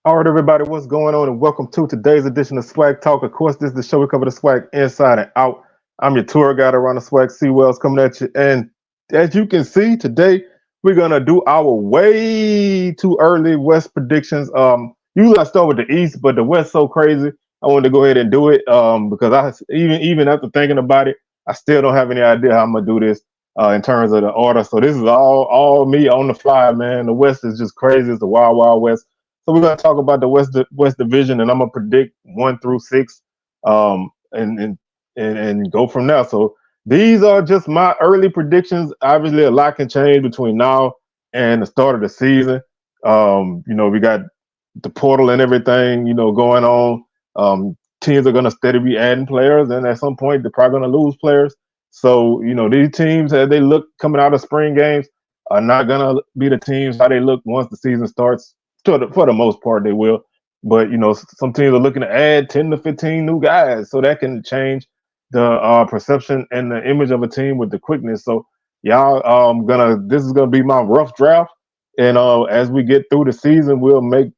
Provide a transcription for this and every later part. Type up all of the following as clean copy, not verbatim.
All right, everybody, what's going on? And welcome to today's edition of SWAC Talk. Of course, this is the show we cover the SWAC inside and out. I'm your tour guide around the SWAC. C Wells coming at you. And as you can see, today we're gonna do our way too early West predictions. Usually I start with the East, but the West so crazy. I wanted to go ahead and do it because even after thinking about it, I still don't have any idea how I'm gonna do this in terms of the order. So this is all me on the fly, man. The West is just crazy. It's the wild wild West. So we're gonna talk about the West Division, and I'm gonna predict 1 through 6, and go from there. So these are just my early predictions. Obviously, a lot can change between now and the start of the season. We got the portal and everything, going on. Teams are gonna steadily be adding players, and at some point they're probably gonna lose players. So these teams, as they look coming out of spring games, are not gonna be the teams how they look once the season starts. For the most part, they will. But some teams are looking to add 10 to 15 new guys, so that can change the perception and the image of a team with the quickness. So y'all, this is gonna be my rough draft, and as we get through the season, we'll make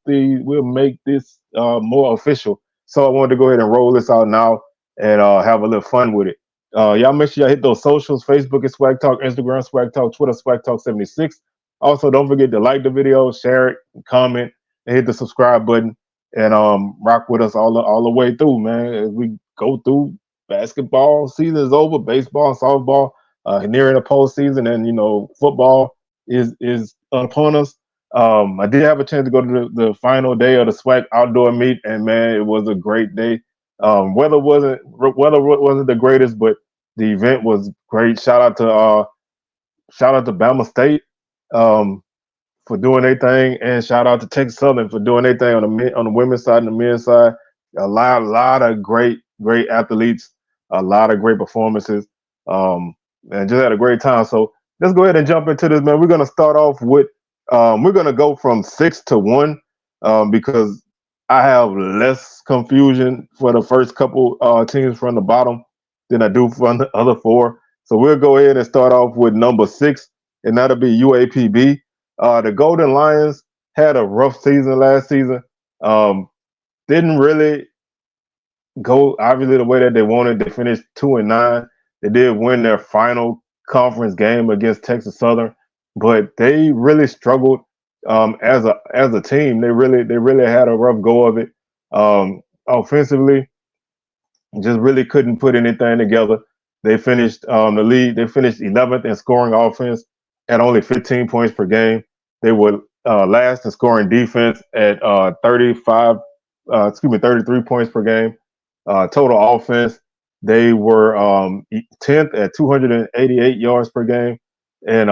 this more official. So I wanted to go ahead and roll this out now and have a little fun with it. Y'all make sure y'all hit those socials: Facebook is Swag Talk, Instagram Swag Talk, Twitter Swag Talk 76. Also, don't forget to like the video, share it, comment, and hit the subscribe button, and rock with us all the way through, man. As we go through basketball season is over, baseball, softball, nearing the postseason, and football is upon us. I did have a chance to go to the final day of the SWAC outdoor meet, and man, it was a great day. Weather wasn't the greatest, but the event was great. Shout out to Bama State for doing their thing, and shout out to Texas Southern for doing their thing on the women's side and the men's side. A lot of great athletes, a lot of great performances, and just had a great time. So let's go ahead and jump into this, man. We're gonna start off with we're gonna go from 6 to 1 because I have less confusion for the first couple teams from the bottom than I do from the other four. So we'll go ahead and start off with number 6, and that'll be UAPB. The Golden Lions had a rough season last season. Didn't really go obviously the way that they wanted. They finished 2-9. They did win their final conference game against Texas Southern, but they really struggled as a team. They really had a rough go of it. Offensively, just really couldn't put anything together. They finished the league. They finished 11th in scoring offense at only 15 points per game. They were last in scoring defense at 33 points per game. Total offense, they were 10th at 288 yards per game, and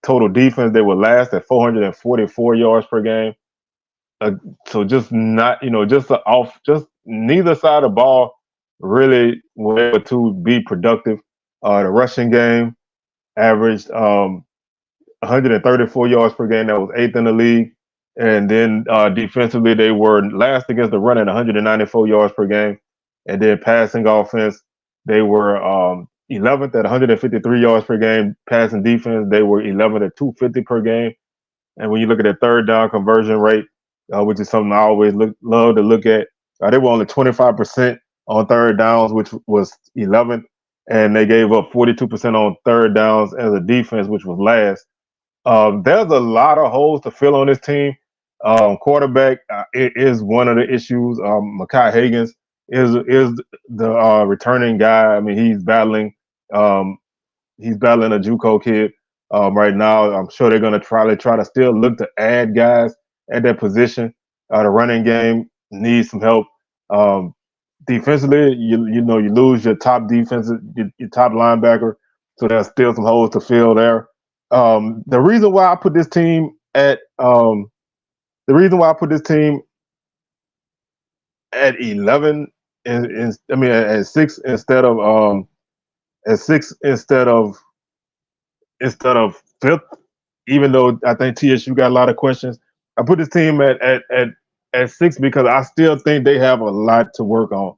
total defense, they were last at 444 yards per game. So just not, just neither side of the ball really were able to be productive. The rushing game averaged 134 yards per game. That was 8th in the league. And then defensively, they were last against the run at 194 yards per game. And then passing offense, they were 11th at 153 yards per game. Passing defense, they were 11th at 250 per game. And when you look at their third down conversion rate, which is something I always love to look at, they were only 25% on third downs, which was 11th. And they gave up 42% on third downs as a defense, which was last. There's a lot of holes to fill on this team. Quarterback is one of the issues. Makai Higgins is the returning guy. I mean, he's battling a JUCO kid right now. I'm sure they're going to try to still look to add guys at that position. The running game needs some help. Defensively, you lose your top defensive, your top linebacker, so there's still some holes to fill there. The reason why I put this team at 11 at 6 instead of 5th, even though I think TSU got a lot of questions. I put this team at 6 because I still think they have a lot to work on.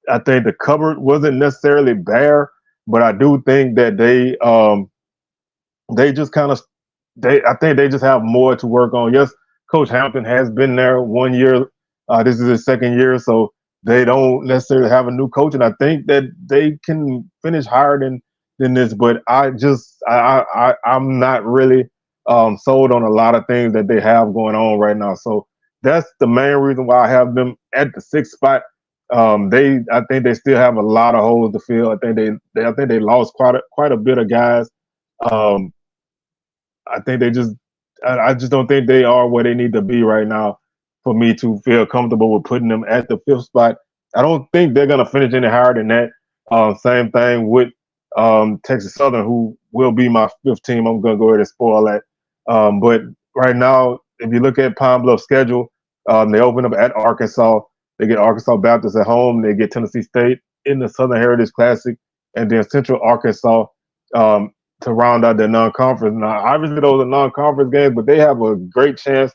I think the cupboard wasn't necessarily bare, but I do think that I think they just have more to work on. Yes, Coach Hampton has been there 1 year. This is his second year, so they don't necessarily have a new coach, and I think that they can finish higher than this. But I'm not really sold on a lot of things that they have going on right now. So that's the main reason why I have them at the sixth spot. I think they still have a lot of holes to fill. I think they lost quite a bit of guys. Um, I think I just don't think they are where they need to be right now for me to feel comfortable with putting them at the fifth spot. I don't think they're gonna finish any higher than that. Same thing with Texas Southern, who will be my fifth team. I'm gonna go ahead and spoil that. But right now, if you look at Pine Bluff's schedule, they open up at Arkansas. They get Arkansas Baptist at home. They get Tennessee State in the Southern Heritage Classic, and then Central Arkansas um, to round out their non-conference. Now, obviously, those are non-conference games, but they have a great chance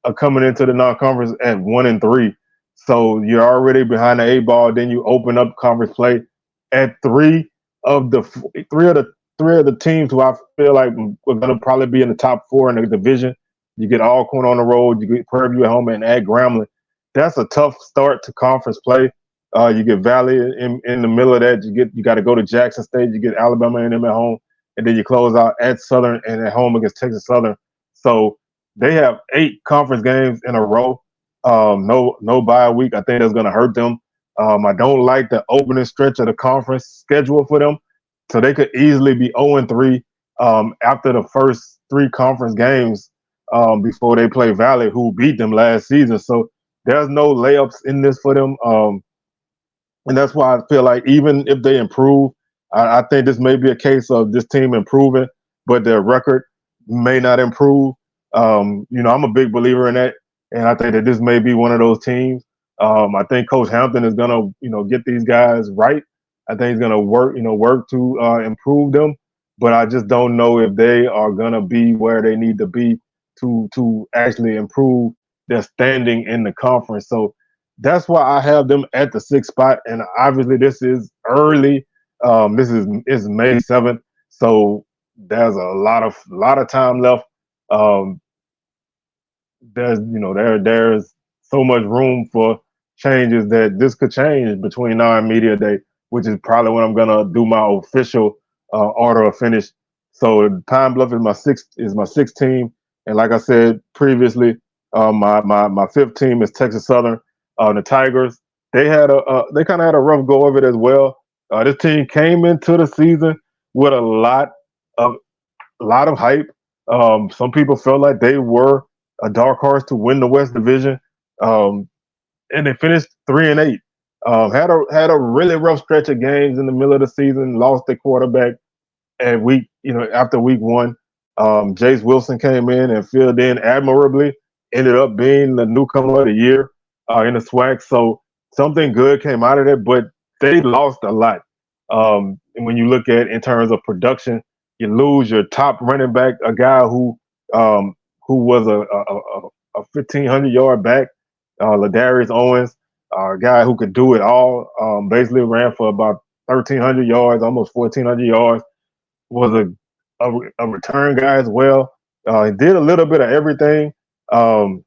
of coming into the non-conference at 1-3. So you're already behind the eight ball. Then you open up conference play at of the three of the teams who I feel like we're going to probably be in the top four in the division. You get Alcorn on the road. You get Prairie at home and at Grambling. That's a tough start to conference play. You get Valley in the middle of that. You got to go to Jackson State. You get Alabama and them at home, and then you close out at Southern and at home against Texas Southern. So they have 8 conference games in a row. No bye week. I think that's going to hurt them. I don't like the opening stretch of the conference schedule for them, so they could easily be 0-3 after the first 3 conference games before they play Valley, who beat them last season. So there's no layups in this for them. And that's why I feel like even if they improve, I think this may be a case of this team improving, but their record may not improve. I'm a big believer in that, and I think that this may be one of those teams. I think Coach Hampton is gonna, get these guys right. I think he's gonna work to improve them, but I just don't know if they are gonna be where they need to be to actually improve their standing in the conference. So that's why I have them at the 6th spot. And obviously, this is early. This is May 7th, so there's a lot of time left. Um, there's so much room for changes that this could change between now and media day, which is probably when I'm gonna do my official order of finish. So Pine Bluff is my sixth team, and like I said previously, my fifth team is Texas Southern. The Tigers, they kind of had a rough go of it as well. This team came into the season with a lot of hype. Some people felt like they were a dark horse to win the West Division, and they finished 3-8. Had a really rough stretch of games in the middle of the season. Lost their quarterback at after week 1. Jace Wilson came in and filled in admirably. Ended up being the newcomer of the year in the SWAC. So something good came out of it, but they lost a lot. And when you look at in terms of production, you lose your top running back, a guy who was a 1,500-yard back, Ladarius Owens, a guy who could do it all. Basically ran for about 1,300 yards, almost 1,400 yards. Was a return guy as well. He did a little bit of everything. So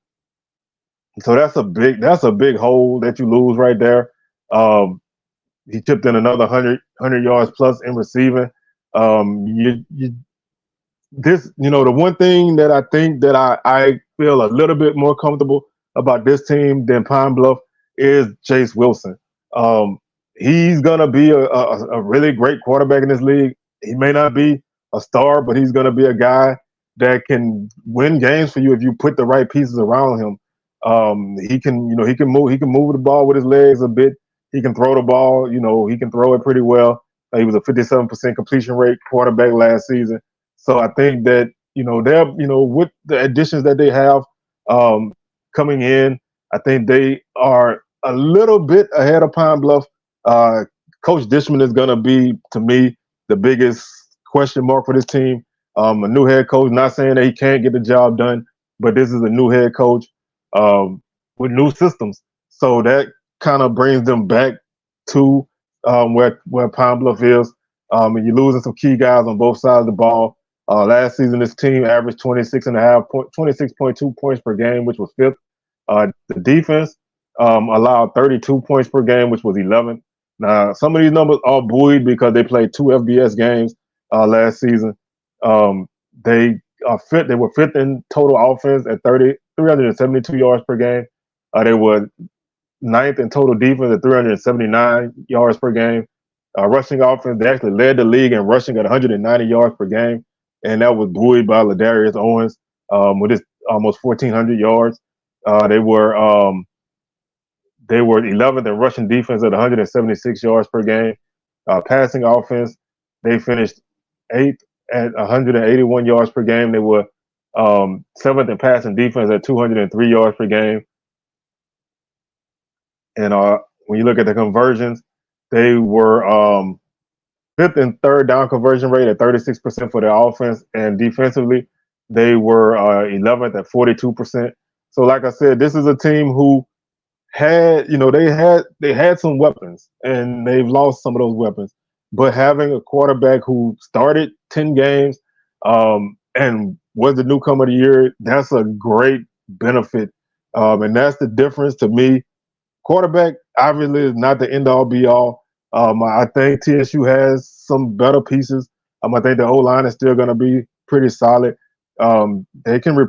that's a big hole that you lose right there. He chipped in another 100 yards plus in receiving. The one thing that I think that I feel a little bit more comfortable about this team than Pine Bluff is Jace Wilson. He's gonna be a really great quarterback in this league. He may not be a star, but he's gonna be a guy that can win games for you if you put the right pieces around him. He can move the ball with his legs a bit. He can throw the ball. He can throw it pretty well. He was a 57% completion rate quarterback last season. So I think that they're with the additions that they have coming in, I think they are a little bit ahead of Pine Bluff. Coach Dishman is going to be, to me, the biggest question mark for this team. A new head coach, not saying that he can't get the job done, but this is a new head coach with new systems. So that kind of brings them back to where Pine Bluff is. And you're losing some key guys on both sides of the ball. Last season, this team averaged 26.2 points per game, which was fifth. The defense allowed 32 points per game, which was 11th. Now, some of these numbers are buoyed because they played 2 FBS games last season. They They were fifth in total offense at 372 yards per game. They were ninth in total defense at 379 yards per game. Rushing offense, they actually led the league in rushing at 190 yards per game, and that was buoyed by Ladarius Owens with his almost 1,400 yards. They were 11th in rushing defense at 176 yards per game. Passing offense, they finished eighth at 181 yards per game. They were seventh in passing defense at 203 yards per game. And when you look at the conversions, they were fifth and third down conversion rate at 36% for their offense, and defensively, they were 11th at 42%. So, like I said, this is a team who they had some weapons, and they've lost some of those weapons. But having a quarterback who started 10 games and was the newcomer of the year, that's a great benefit, and that's the difference to me. Quarterback obviously is not the end all be all. I think TSU has some better pieces. I think the O line is still going to be pretty solid. They can,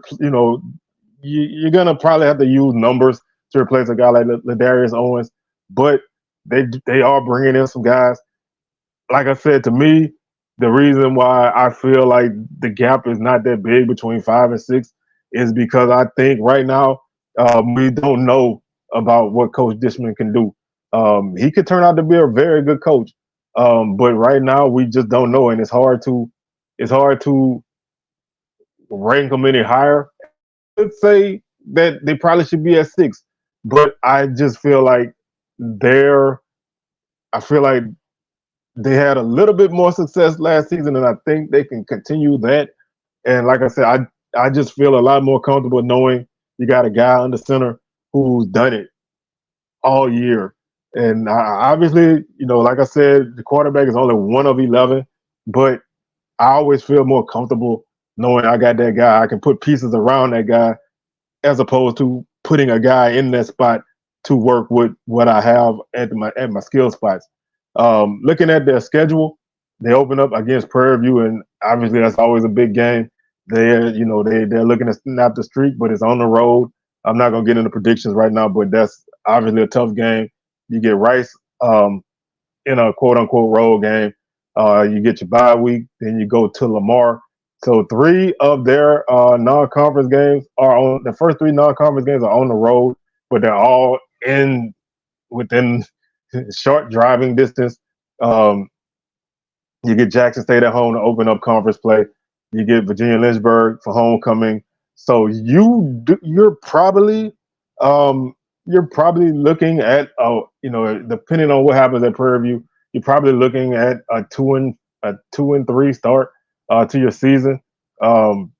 you're going to probably have to use numbers to replace a guy like Ladarius Owens, but they are bringing in some guys. Like I said, to me, the reason why I feel like the gap is not that big between 5 and 6 is because I think right now we don't know about what Coach Dishman can do. He could turn out to be a very good coach, but right now we just don't know, and it's hard to rank them any higher. I'd say that they probably should be at 6, but I just feel like they had a little bit more success last season, and I think they can continue that. And like I said, I just feel a lot more comfortable knowing you got a guy under center who's done it all year. And obviously, like I said, the quarterback is only one of 11, but I always feel more comfortable knowing I got that guy. I can put pieces around that guy as opposed to putting a guy in that spot to work with what I have at my skill spots. Looking at their schedule, they open up against Prairie View, and obviously that's always a big game. They're looking to snap the streak, but it's on the road. I'm not gonna get into predictions right now, but that's obviously a tough game. You get Rice in a quote unquote road game. You get your bye week, then you go to Lamar. So 3 of their non-conference games are on the first 3 non-conference games are on the road, but they're all within short driving distance. You get Jackson State at home to open up conference play. You get Virginia Lynchburg for homecoming. So you're probably looking at depending on what happens at Prairie View, you're probably looking at a 2-3 start to your season. Or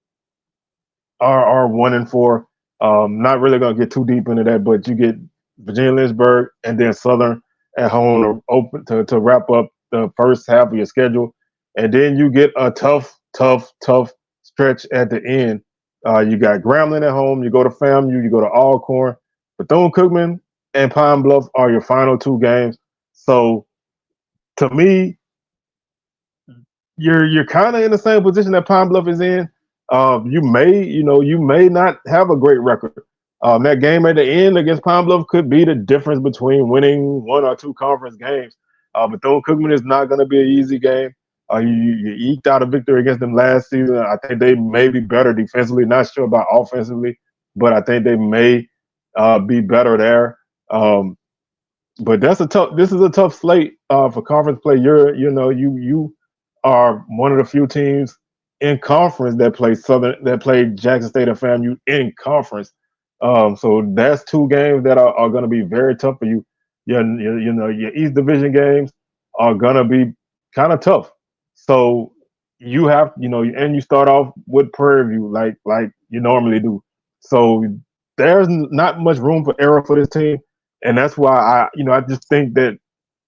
1-4. Not really gonna get too deep into that, but you get Virginia Lynchburg and then Southern at home to wrap up the first half of your schedule, and then you get a tough stretch at the end. You got Grambling at home. You go to FAMU. You go to Alcorn. Bethune-Cookman and Pine Bluff are your final 2 games. So, to me, you're kind of in the same position that Pine Bluff is in. You may not have a great record. That game at the end against Pine Bluff could be the difference between winning 1 or 2 conference games. Bethune-Cookman is not going to be an easy game. You eked out a victory against them last season. I think they may be better defensively. Not sure about offensively, but I think they may be better there. But this is a tough slate for conference play. You are one of the few teams in conference that play Jackson State and FAMU in conference. So that's 2 games that are going to be very tough for you. Your East Division games are going to be kind of tough. So you have, and you start off with Prairie View like you normally do. So there's not much room for error for this team. And that's why I just think that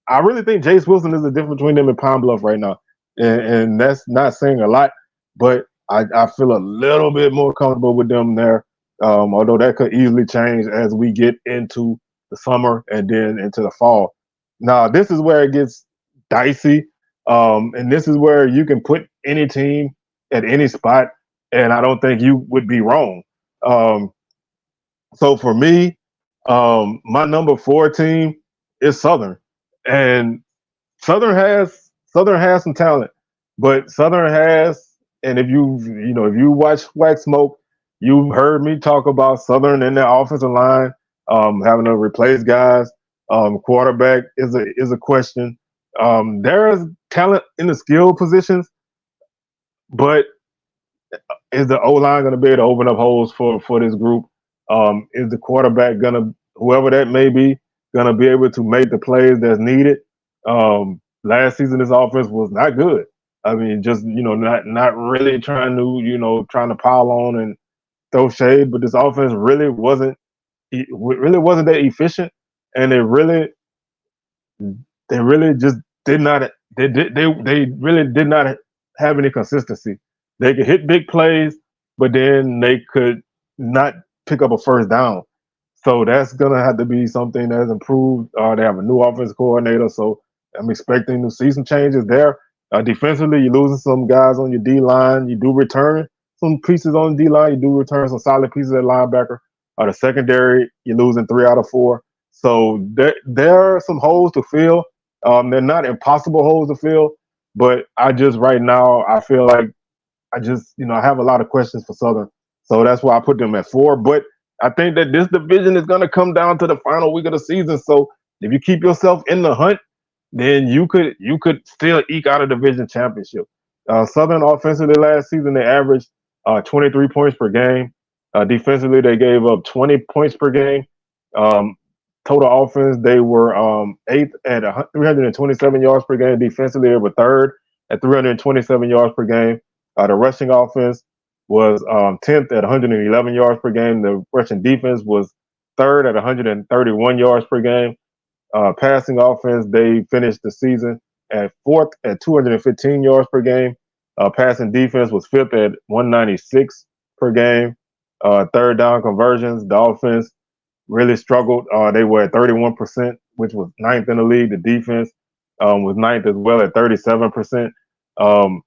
I really think Jace Wilson is the difference between them and Pine Bluff right now. And that's not saying a lot. but I feel a little bit more comfortable with them there. Although that could easily change as we get into the summer and then into the fall. Now, this is where it gets dicey, and this is where you can put any team at any spot, and I don't think you would be wrong. Um, so for me, my number 4 team is Southern, and Southern has some talent, but Southern has, and if you watch Wax Smoke, you've heard me talk about Southern and their offensive line, having to replace guys. Quarterback is a question. There is talent in the skill positions, but is the O line going to be able to open up holes for this group? Is the quarterback going to, whoever that may be, going to be able to make the plays that's needed? Last season, this offense was not good. I mean, just not really trying to pile on and throw shade, but this offense really wasn't that efficient, and they really just did not they really did not have any consistency. They could hit big plays, but then they could not pick up a first down. So that's gonna have to be something that's improved. They have a new offense coordinator, so I'm expecting to see some changes there. Defensively, you're losing some guys on your D line. You do return some pieces on the D line. You do return some solid pieces at linebacker. The secondary, you're losing 3 out of 4. So there are some holes to fill. They're not impossible holes to fill, but I just right now I feel like I have a lot of questions for Southern. So that's why I put them at 4. But I think that this division is going to come down to the final week of the season. So if you keep yourself in the hunt, then you could still eke out a division championship. Southern offensively last season they averaged 23 points per game. Defensively they gave up 20 points per game. Um, Total offense they were eighth at 327 yards per game. Defensively they were third at 327 yards per game. The rushing offense was 10th at 111 yards per game. The rushing defense was third at 131 yards per game. Passing offense, they finished the season at fourth at 215 yards per game. Passing defense was fifth at 196 per game. Third down conversions, the offense really struggled. They were at 31%, which was ninth in the league. The defense was ninth as well at 37%. Um,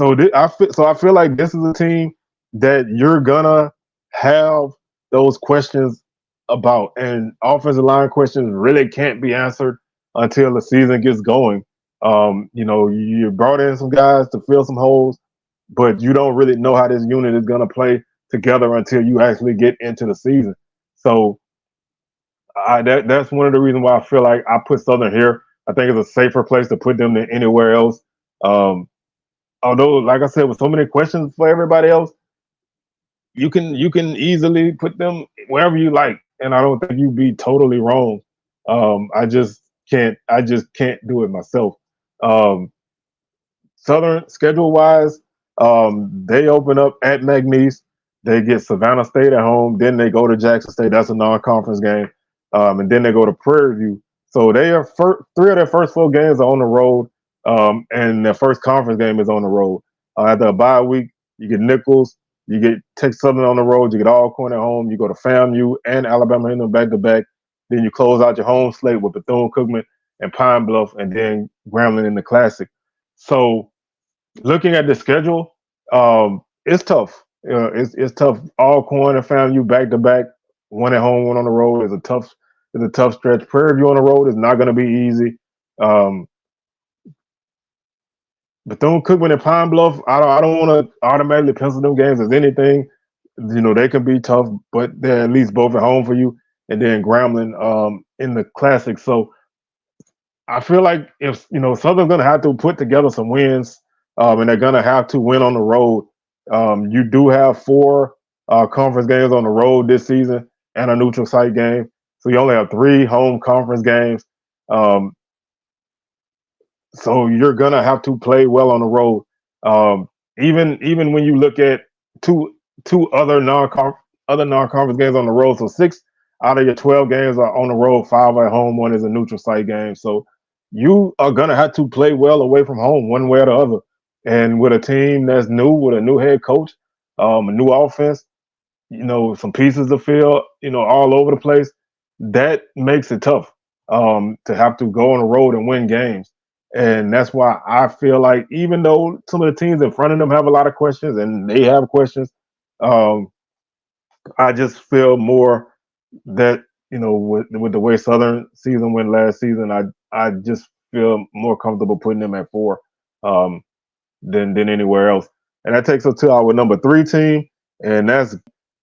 I feel like this is a team that you're gonna have those questions about, and offensive line questions really can't be answered until the season gets going. You brought in some guys to fill some holes, but you don't really know how this unit is gonna play together until you actually get into the season. So that's one of the reasons why I feel like I put Southern here. I think it's a safer place to put them than anywhere else. Um, Although, like I said, with so many questions for everybody else, you can easily put them wherever you like, and I don't think you'd be totally wrong. I just can't do it myself. Um, Southern schedule wise, they open up at McNeese. They get Savannah State at home. Then they go to Jackson State. That's a non-conference game, and then they go to Prairie View. So they are 3 of their first 4 games are on the road, and their first conference game is on the road. After a bye week, you get Nichols, you get Texas Southern on the road, you get Alcorn at home, you go to FAMU and Alabama in them back to back. Then you close out your home slate with Bethune-Cookman and Pine Bluff, and then Grambling in the Classic. So looking at the schedule, it's tough. It's tough. Alcorn and FAMU back to back, one at home, one on the road is a tough stretch. Prairie View on the road is not going to be easy. Um, Bethune-Cookman and Pine Bluff, I don't want to automatically pencil them games as anything. They can be tough, but they're at least both at home for you. And then Grambling in the Classic. So I feel like if Southern's gonna have to put together some wins, and they're gonna have to win on the road. You do have 4 conference games on the road this season and a neutral site game, so you only have 3 home conference games. Um, so you're gonna have to play well on the road. Even when you look at two other non-conference games on the road, so 6 out of your 12 games are on the road, 5 at home, one is a neutral site game. So you are gonna have to play well away from home, one way or the other. And with a team that's new, with a new head coach, a new offense, some pieces to fill, all over the place, that makes it tough to have to go on the road and win games. And that's why I feel like even though some of the teams in front of them have a lot of questions and they have questions, um, I just feel more that with the way Southern season went last season, I just feel more comfortable putting them at 4 um, than anywhere else. And that takes us to our number 3 team, and that's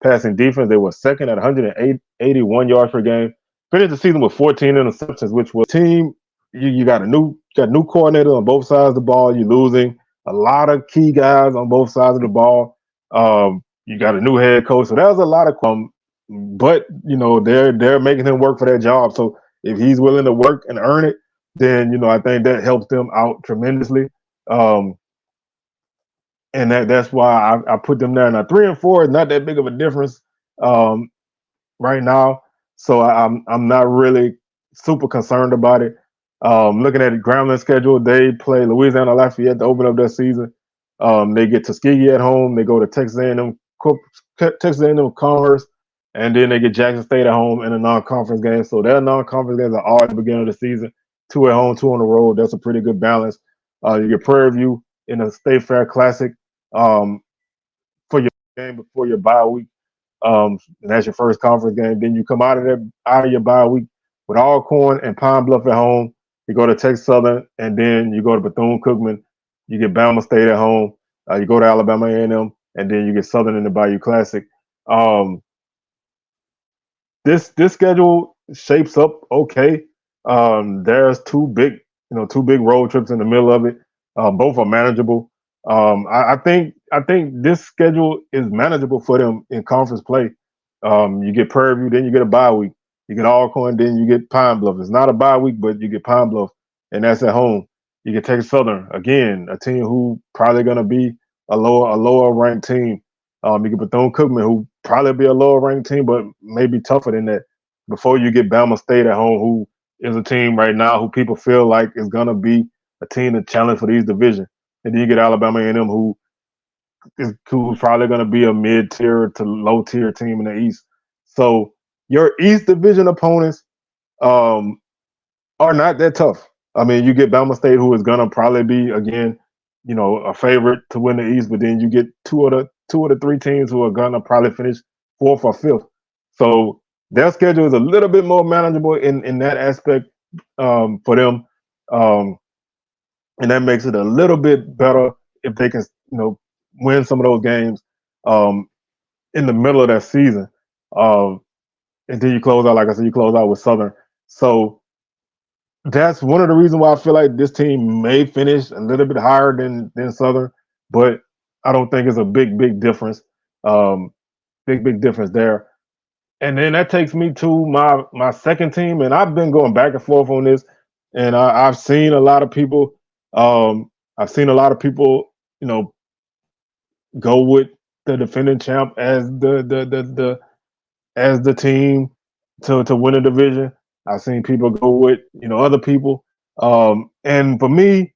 passing defense. They were second at 181 yards per game. Finished the season with 14 interceptions, which was team. You got a new coordinator on both sides of the ball. You're losing a lot of key guys on both sides of the ball. You got a new head coach, so that was a lot of. But they're making him work for that job. So if he's willing to work and earn it, then I think that helps them out tremendously. And that's why I put them there. Now 3 and 4 is not that big of a difference right now, so I'm not really super concerned about it. Looking at the Grambling schedule, they play Louisiana Lafayette to open up their season. They get Tuskegee at home. They go to Texas A&M Commerce, and then they get Jackson State at home in a non-conference game. So their non-conference games are all at the beginning of the season. 2 at home, 2 on the road. That's a pretty good balance. You get Prairie View in a State Fair Classic for your game before your bye week. And that's your first conference game. Then you come out of your bye week with Alcorn and Pine Bluff at home. You go to Texas Southern, and then you go to Bethune-Cookman. You get Bama State at home. You go to Alabama A&M, and then you get Southern in the Bayou Classic. This schedule shapes up okay. There's two big road trips in the middle of it. Both are manageable. I think this schedule is manageable for them in conference play. You get Prairie View, then you get a bye week. You get Alcorn, then you get Pine Bluff. It's not a bye week, but you get Pine Bluff, and that's at home. You get Texas Southern, again, a team who probably going to be a lower ranked team. You get Bethune-Cookman, who probably be a lower ranked team, but maybe tougher than that. Before you get Bama State at home, who is a team right now who people feel like is going to be a team to challenge for these divisions. And then you get Alabama A&M, who's probably going to be a mid-tier to low-tier team in the East. So your East Division opponents are not that tough. I mean, you get Bama State, who is going to probably be, again, a favorite to win the East, but then you get two of the 3 teams who are going to probably finish 4th or 5th. So their schedule is a little bit more manageable in that aspect for them. And that makes it a little bit better if they can, win some of those games in the middle of that season. And then you close out, like I said, with Southern. So that's one of the reasons why I feel like this team may finish a little bit higher than Southern, but I don't think it's a big difference. Big difference there. And then that takes me to my second team, and I've been going back and forth on this, and I've seen a lot of people. Go with the defending champ as the team to win a division. I've seen people go with other people, and for me,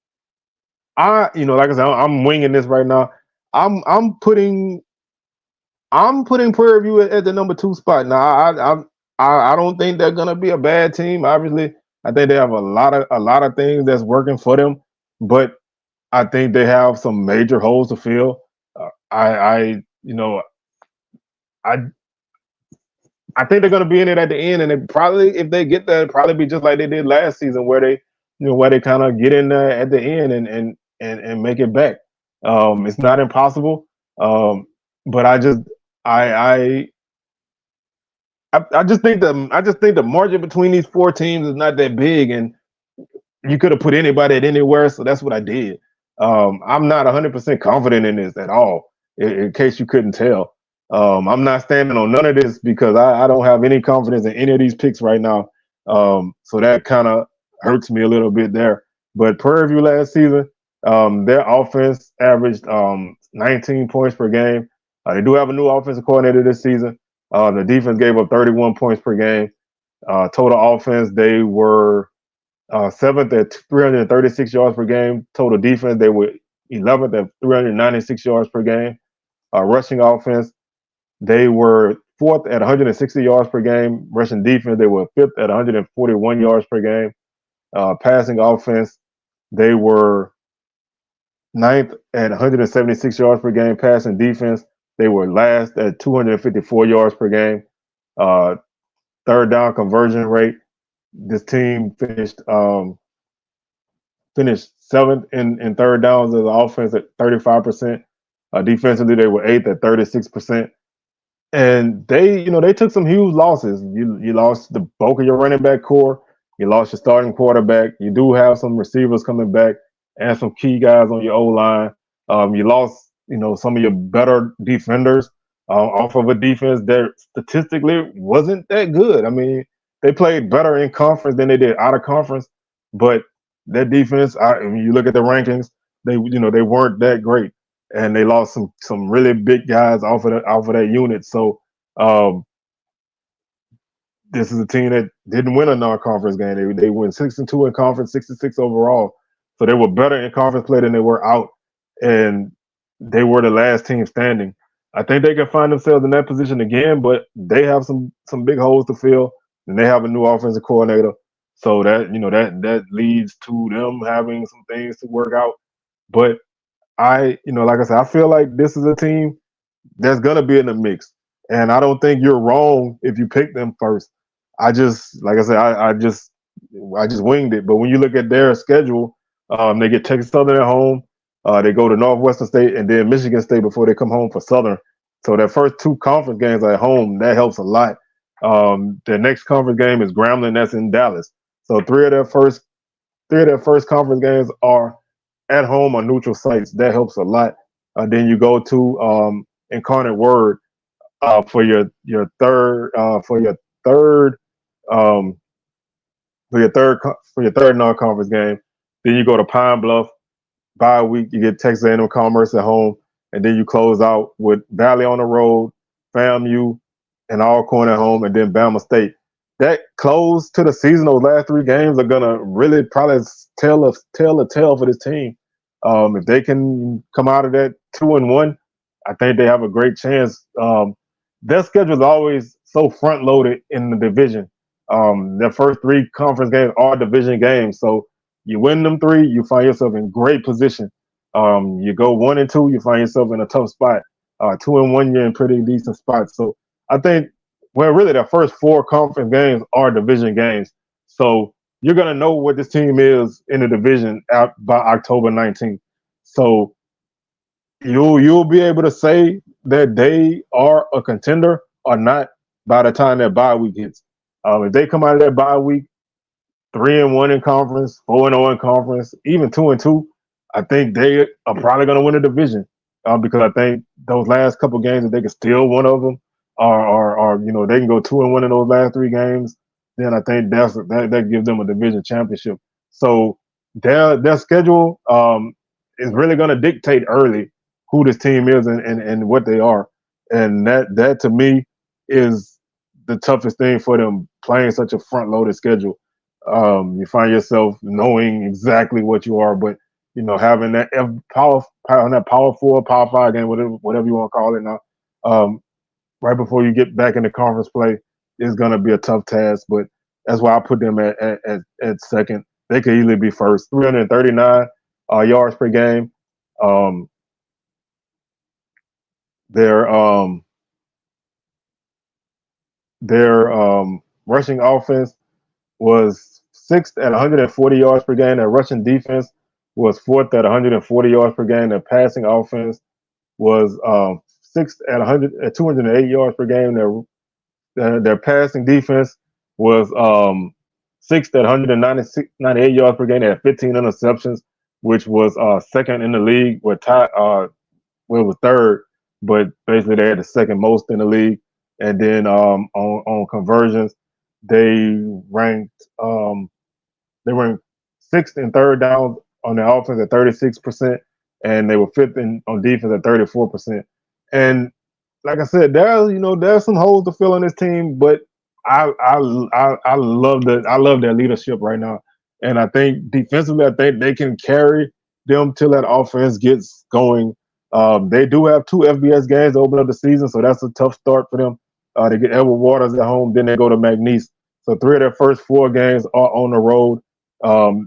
like I said, I'm winging this right now. I'm putting Prairie View at the number 2 spot. Now I don't think they're gonna be a bad team. Obviously, I think they have a lot of things that's working for them, but I think they have some major holes to fill. I think they're going to be in it at the end, and if they get there, it'll probably be just like they did last season, where they kind of get in there at the end and make it back. It's not impossible, but I just think the margin between these 4 teams is not that big, and you could have put anybody at anywhere, so that's what I did. I'm not 100% confident in this at all, in case you couldn't tell. I'm not standing on none of this because I don't have any confidence in any of these picks right now. So that kind of hurts me a little bit there. But Prairie View last season, their offense averaged 19 points per game. They do have a new offensive coordinator this season. The defense gave up 31 points per game. Total offense, they were 7th at 336 yards per game. Total defense, they were 11th at 396 yards per game. Rushing offense, they were fourth at 160 yards per game. Rushing defense, they were fifth at 141 yards per game. Passing offense, they were ninth at 176 yards per game. Passing defense, they were last at 254 yards per game. Uh, third down conversion rate, this team finished seventh in third downs as an offense at 35%. Defensively, they were eighth at 36%. And they took some huge losses. You lost the bulk of your running back core. You lost your starting quarterback. You do have some receivers coming back and some key guys on your O line. You lost some of your better defenders off of a defense that statistically wasn't that good. I mean, they played better in conference than they did out of conference, but that defense, when you look at the rankings, they weren't that great, and they lost some really big guys off of that unit. So um, this is a team that didn't win a non-conference game. They went 6-2 in conference, 66 overall. So they were better in conference play than they were out, and they were the last team standing. I think they can find themselves in that position again, but they have some big holes to fill, and they have a new offensive coordinator. So that leads to them having some things to work out. But like I said, I feel like this is a team that's gonna be in the mix, and I don't think you're wrong if you pick them first. Like I said, I just winged it. But when you look at their schedule, they get Texas Southern at home. They go to Northwestern State and then Michigan State before they come home for Southern. So their first two conference games are at home. That helps a lot. Their next conference game is Grambling. That's in Dallas. So three of their first conference games are at home on neutral sites. That helps a lot. Then you go to Incarnate Word for your third um, non-conference game. Then you go to Pine Bluff. Bye week, you get Texas A&M Commerce at home, and then you close out with Valley on the road, FAMU, and Alcorn at home, and then Bama State. That close to the season, those last three games are gonna really probably tell a tale for this team. If they can come out of that 2-1, I think they have a great chance. Their schedule is always so front loaded in the division. Their first three conference games are division games, so you win them three, you find yourself in great position. You go 1-2, you find yourself in a tough spot. 2-1, you're in pretty decent spots. So I think, well, really, their first four conference games are division games. So you're gonna know what this team is in the division out by October 19th. So you'll be able to say that they are a contender or not by the time that bye week hits. If they come out of that bye week 3-1 in conference, 4-0 in conference, even 2-2, I think they are probably going to win the division because I think those last couple games, if they can steal one of them, or they can go 2-1 in those last three games, then I think that gives them a division championship. So their schedule is really going to dictate early who this team is and what they are, and that to me is the toughest thing for them, playing such a front loaded schedule. You find yourself knowing exactly what you are, but having that power 4, power 5 game, whatever you want to call it now, right before you get back into conference play is going to be a tough task. But that's why I put them at second. They could easily be first. 339 yards per game. Their rushing offense was sixth at 140 yards per game. Their rushing defense was fourth at 140 yards per game. Their passing offense was sixth at 208 yards per game. Their passing defense was sixth at 198 yards per game. They had 15 interceptions, which was second in the league. It was third, but basically they had the second most in the league. And then on conversions, they ranked sixth and third down on the offense at 36%, and they were fifth on defense at 34%. And like I said, there's some holes to fill in this team, but I love their leadership right now, and I think defensively, I think they can carry them till that offense gets going. They do have 2 FBS games to open up the season, so that's a tough start for them. They get Edward Waters at home, then they go to McNeese. So 3 of their first 4 games are on the road.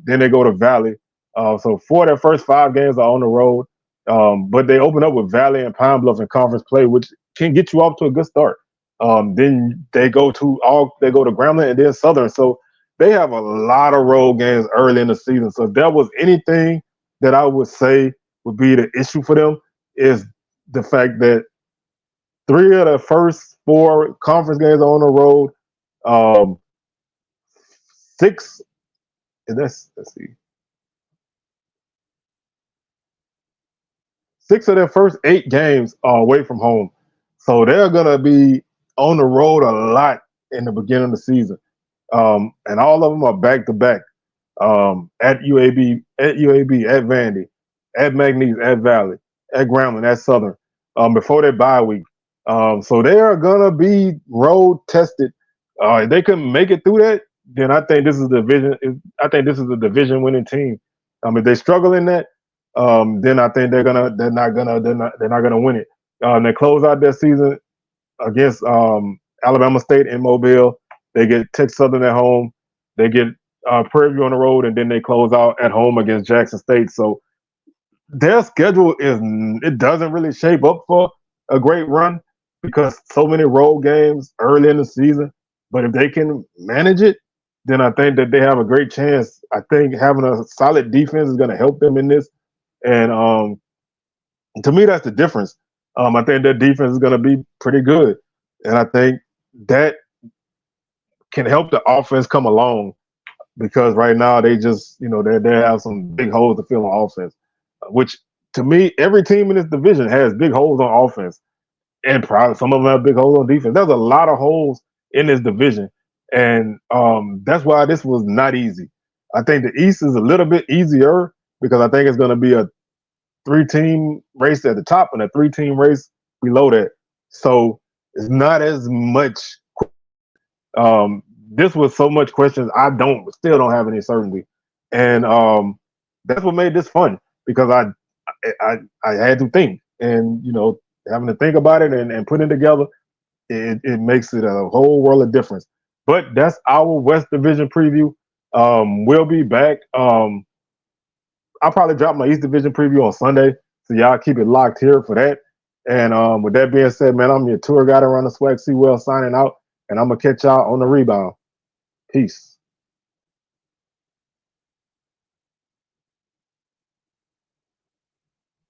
Then they go to Valley. So 4 of their first 5 games are on the road. But they open up with Valley and Pine Bluff in conference play, which can get you off to a good start. Then they go to Grambling and then Southern. So they have a lot of road games early in the season. So if there was anything that I would say would be the issue for them is the fact that 3 of the first 4 conference games are on the road. 6, and let's see. 6 of their first 8 games are away from home. So they're going to be on the road a lot in the beginning of the season. And all of them are back-to-back at UAB, at Vandy, at McNeese, at Valley, at Grambling, at Southern, before their bye week. So they are going to be road-tested. If they can make it through that, then I think this is a division-winning team. If they struggle in that, then I think they're not gonna win it. They close out their season against Alabama State in Mobile. They get Texas Southern at home. They get Prairie on the road, and then they close out at home against Jackson State. So their schedule doesn't really shape up for a great run because so many road games early in the season. But if they can manage it, then I think that they have a great chance. I think having a solid defense is going to help them in this. And to me, that's the difference. I think their defense is going to be pretty good. And I think that can help the offense come along because right now they just, they have some big holes to fill on offense, which to me, every team in this division has big holes on offense. And probably some of them have big holes on defense. There's a lot of holes in this division. And that's why this was not easy. I think the East is a little bit easier because I think it's going to be a 3-team race at the top and a 3-team race below that. So it's not as much. This was so much questions. I still don't have any certainty, and that's what made this fun because I had to think, and having to think about it and put it together, it makes it a whole world of difference. But that's our West Division preview. We'll be back. I'll probably drop my East Division preview on Sunday, so y'all keep it locked here for that. And with that being said, man, I'm your tour guide around the SWAC. C. Well signing out, and I'm going to catch y'all on the rebound. Peace.